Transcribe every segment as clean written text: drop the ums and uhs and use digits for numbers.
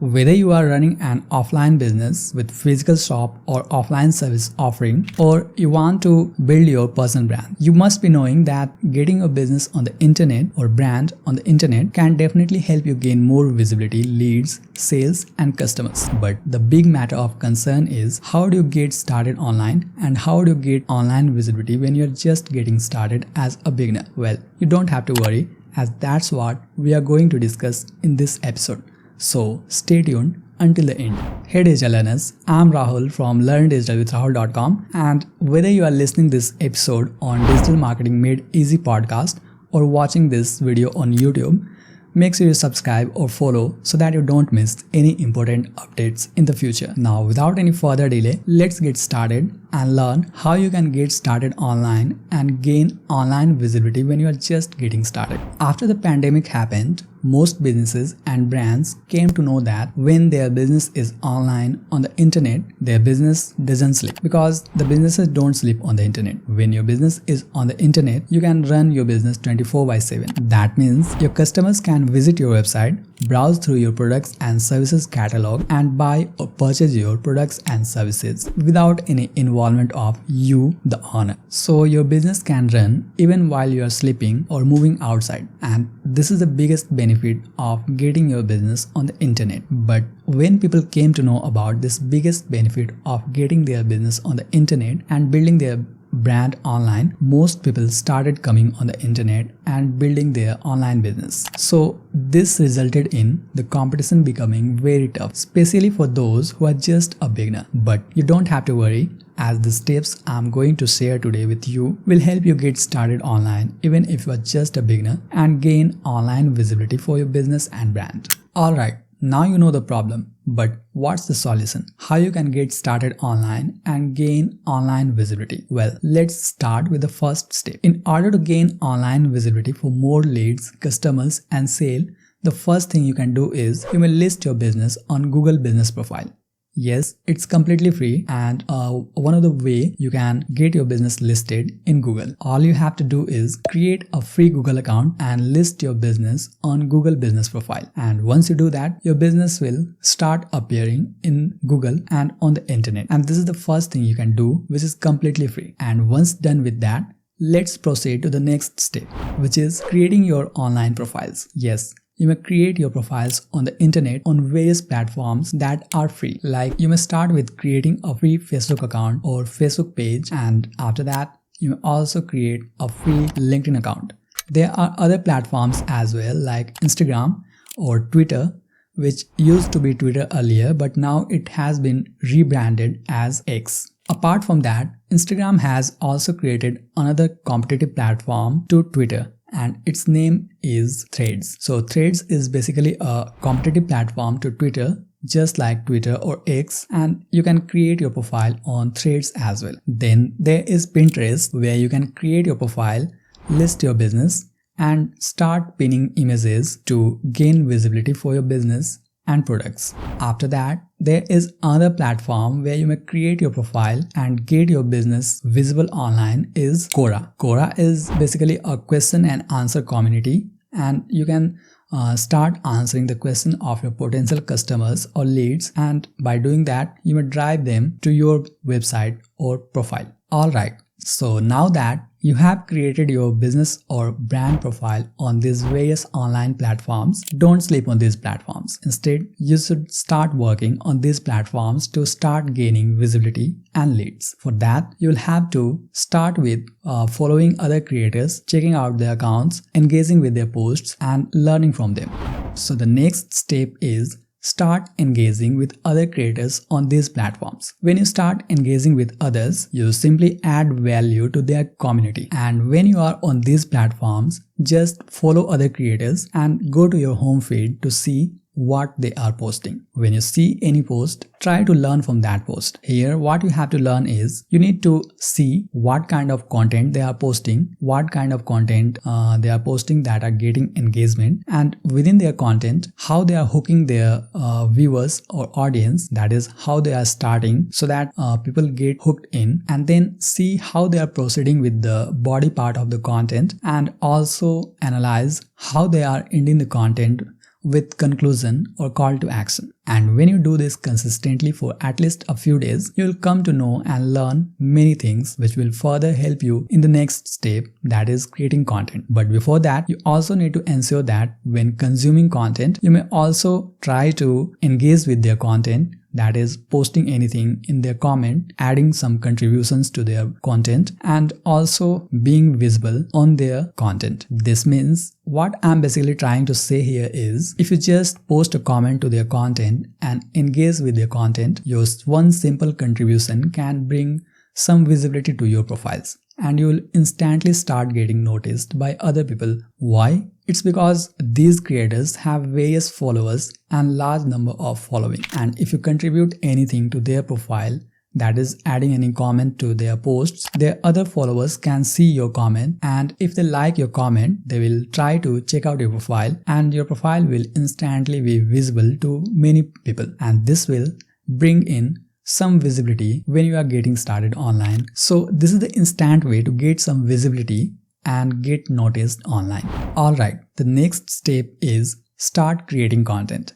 Whether you are running an offline business with physical shop or offline service offering, or you want to build your personal brand, you must be knowing that getting your business on the internet or brand on the internet can definitely help you gain more visibility, leads, sales and customers. But the big matter of concern is how do you get started online and how do you get online visibility when you're just getting started as a beginner? Well, you don't have to worry, as that's what we are going to discuss in this episode. So stay tuned until the end. Hey digital learners, I'm Rahul from learndigitalwithrahul.com, and whether you are listening this episode on Digital Marketing Made Easy podcast or watching this video on YouTube, make sure you subscribe or follow so that you don't miss any important updates in the future. Now without any further delay, let's get started and learn how you can get started online and gain online visibility when you are just getting started. After the pandemic happened, most businesses and brands came to know that when their business is online on the internet, their business doesn't sleep, because the businesses don't sleep on the internet. When your business is on the internet, you can run your business 24/7. That means your customers can visit your website, browse through your products and services catalog and buy or purchase your products and services without any involvement of you, the owner. So your business can run even while you are sleeping or moving outside, and this is the biggest benefit of getting your business on the internet. But when people came to know about this biggest benefit of getting their business on the internet and building their brand online, most people started coming on the internet and building their online business. So this resulted in the competition becoming very tough, especially for those who are just a beginner. But you don't have to worry, as the steps I'm going to share today with you will help you get started online even if you are just a beginner and gain online visibility for your business and brand. Alright, now you know the problem, but what's the solution? How you can get started online and gain online visibility? Well, let's start with the first step. In order to gain online visibility for more leads, customers and sale, the first thing you can do is you may list your business on Google Business Profile. Yes, it's completely free, and one of the way you can get your business listed in Google. All you have to do is create a free Google account and list your business on Google Business Profile. And once you do that, your business will start appearing in Google and on the internet. And this is the first thing you can do, which is completely free. And once done with that, let's proceed to the next step, which is creating your online profiles. Yes, you may create your profiles on the internet on various platforms that are free. Like you may start with creating a free Facebook account or Facebook page, and after that you may also create a free LinkedIn account. There are other platforms as well, like Instagram or Twitter, which used to be Twitter earlier, but now it has been rebranded as X. Apart from that, Instagram has also created another competitive platform to Twitter, and its name is Threads. So Threads is basically a competitive platform to Twitter, just like Twitter or X, and you can create your profile on Threads as well. Then there is Pinterest, where you can create your profile, list your business and start pinning images to gain visibility for your business and products. After that, there is another platform where you may create your profile and get your business visible online is Quora. Quora is basically a question and answer community, and you can start answering the question of your potential customers or leads, and by doing that, you may drive them to your website or profile. Alright, so now that you have created your business or brand profile on these various online platforms, don't sleep on these platforms. Instead, you should start working on these platforms to start gaining visibility and leads. For that, you'll have to start with following other creators, checking out their accounts, engaging with their posts and learning from them. So the next step is start engaging with other creators on these platforms. When you start engaging with others, you simply add value to their community. And when you are on these platforms, just follow other creators and go to your home feed to see what they are posting. When you see any post, try to learn from that post. Here, what you have to learn is you need to see what kind of content they are posting, what kind of content they are posting that are getting engagement, and within their content, how they are hooking their viewers or audience, that is how they are starting so that people get hooked in, and then see how they are proceeding with the body part of the content, and also analyze how they are ending the content with conclusion or call to action. And when you do this consistently for at least a few days, you'll come to know and learn many things which will further help you in the next step, that is creating content. But before that, you also need to ensure that when consuming content, you may also try to engage with their content, that is posting anything in their comment, adding some contributions to their content, and also being visible on their content. This means what I'm basically trying to say here is, if you just post a comment to their content and engage with their content, your one simple contribution can bring some visibility to your profiles, and you will instantly start getting noticed by other people. Why? It's because these creators have various followers and large number of following, and if you contribute anything to their profile, that is adding any comment to their posts, their other followers can see your comment, and if they like your comment, they will try to check out your profile, and your profile will instantly be visible to many people, and this will bring in some visibility when you are getting started online. So this is the instant way to get some visibility and get noticed online. Alright, the next step is start creating content.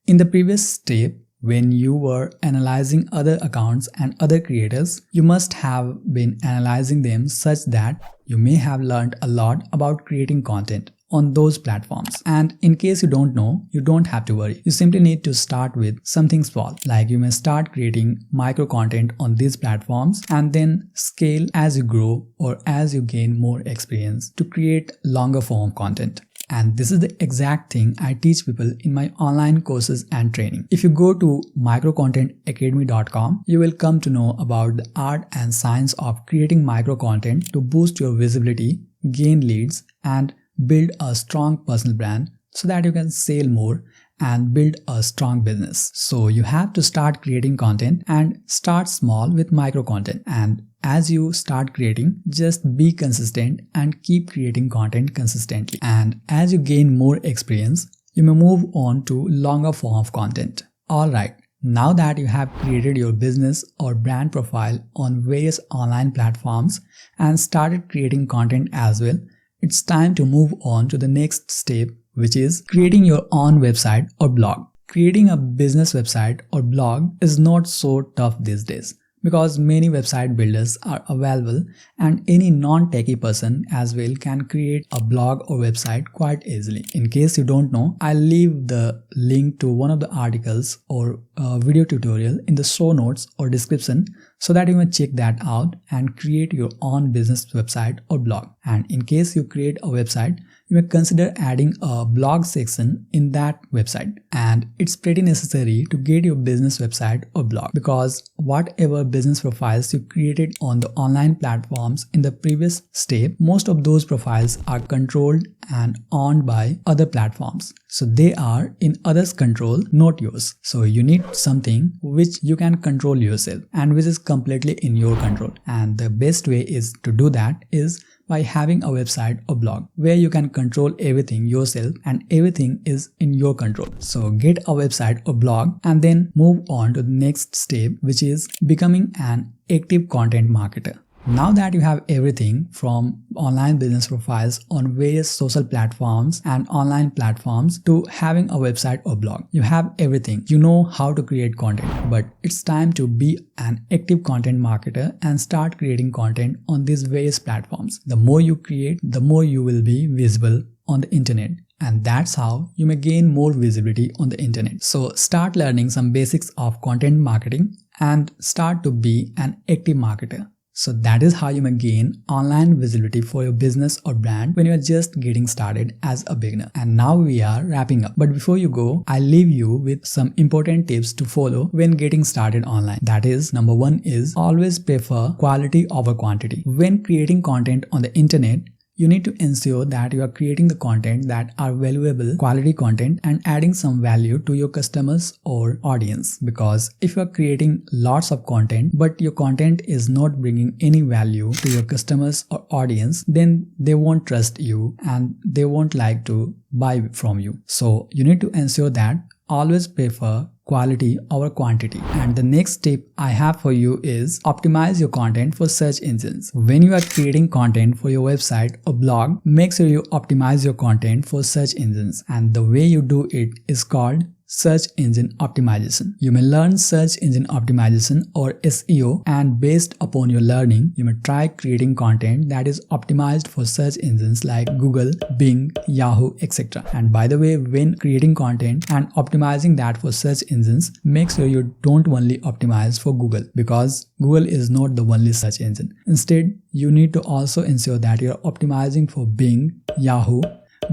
In the previous step, when you were analyzing other accounts and other creators, you must have been analyzing them such that you may have learned a lot about creating content on those platforms. And in case you don't know, you don't have to worry. You simply need to start with something small. Like you may start creating micro content on these platforms and then scale as you grow or as you gain more experience to create longer form content. And this is the exact thing I teach people in my online courses and training. If you go to microcontentacademy.com, you will come to know about the art and science of creating micro content to boost your visibility, gain leads, and build a strong personal brand so that you can sell more and build a strong business. So you have to start creating content and start small with micro content. And as you start creating, just be consistent and keep creating content consistently. And as you gain more experience, you may move on to longer form of content. Alright, now that you have created your business or brand profile on various online platforms and started creating content as well, it's time to move on to the next step, which is creating your own website or blog. Creating a business website or blog is not so tough these days because many website builders are available and any non-techie person as well can create a blog or website quite easily. In case you don't know, I'll leave the link to one of the articles or video tutorial in the show notes or description so that you may check that out and create your own business website or blog. And in case you create a website, you may consider adding a blog section in that website. And it's pretty necessary to get your business website or blog because whatever business profiles you created on the online platforms in the previous step, most of those profiles are controlled and owned by other platforms. So they are in others' control, not yours. So you need something which you can control yourself and which is completely in your control. And the best way is to do that is by having a website or blog where you can control everything yourself and everything is in your control. So get a website or blog and then move on to the next step, which is becoming an active content marketer. Now that you have everything from online business profiles on various social platforms and online platforms to having a website or blog, you have everything. You know how to create content, but it's time to be an active content marketer and start creating content on these various platforms. The more you create, the more you will be visible on the internet. And that's how you may gain more visibility on the internet. So start learning some basics of content marketing and start to be an active marketer. So that is how you may gain online visibility for your business or brand when you are just getting started as a beginner. And now we are wrapping up. But before you go, I'll leave you with some important tips to follow when getting started online. That is, number one is always prefer quality over quantity. When creating content on the internet, you need to ensure that you are creating the content that are valuable, quality content and adding some value to your customers or audience. Because if you are creating lots of content but your content is not bringing any value to your customers or audience, then they won't trust you and they won't like to buy from you. So you need to ensure that always prefer quality over quantity. And the next tip I have for you is optimize your content for search engines. When you are creating content for your website or blog, make sure you optimize your content for search engines. And the way you do it is called search engine optimization. You may learn search engine optimization or SEO, and based upon your learning, you may try creating content that is optimized for search engines like Google, Bing, Yahoo, etc. And by the way, when creating content and optimizing that for search engines, make sure you don't only optimize for Google, because Google is not the only search engine. Instead, you need to also ensure that you're optimizing for Bing, Yahoo,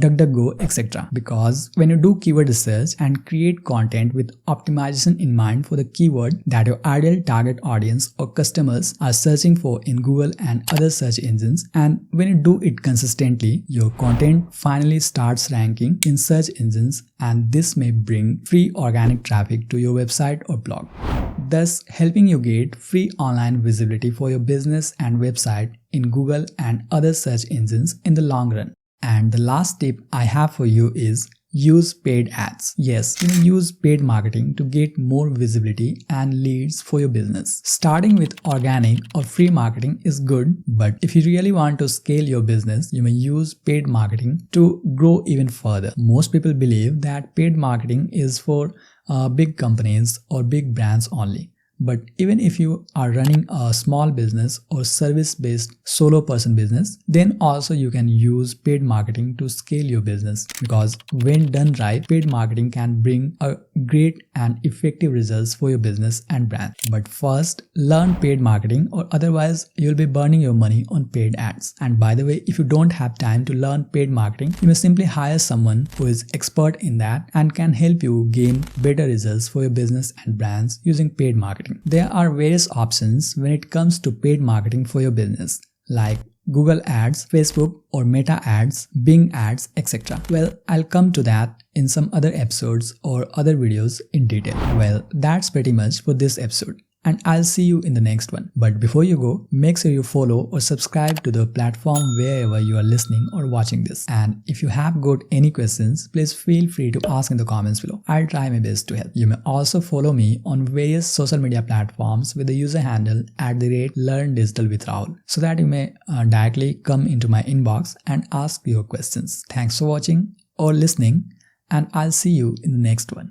DuckDuckGo, etc. Because when you do keyword research and create content with optimization in mind for the keyword that your ideal target audience or customers are searching for in Google and other search engines, and when you do it consistently, your content finally starts ranking in search engines, and this may bring free organic traffic to your website or blog, thus helping you get free online visibility for your business and website in Google and other search engines in the long run. And the last tip I have for you is use paid ads. Yes, you can use paid marketing to get more visibility and leads for your business. Starting with organic or free marketing is good, but if you really want to scale your business, you may use paid marketing to grow even further. Most people believe that paid marketing is for big companies or big brands only. But even if you are running a small business or service-based solo person business, then also you can use paid marketing to scale your business, because when done right, paid marketing can bring a great and effective results for your business and brand. But first, learn paid marketing, or otherwise you'll be burning your money on paid ads. And by the way, if you don't have time to learn paid marketing, you may simply hire someone who is expert in that and can help you gain better results for your business and brands using paid marketing. There are various options when it comes to paid marketing for your business, like Google Ads, Facebook or Meta Ads, Bing Ads, etc. Well, I'll come to that in some other episodes or other videos in detail. Well, that's pretty much for this episode, and I'll see you in the next one. But before you go, make sure you follow or subscribe to the platform wherever you are listening or watching this. And if you have got any questions, please feel free to ask in the comments below. I'll try my best to help. You may also follow me on various social media platforms with the user handle @LearnDigitalWithRahul, so that you may directly come into my inbox and ask your questions. Thanks for watching or listening, and I'll see you in the next one.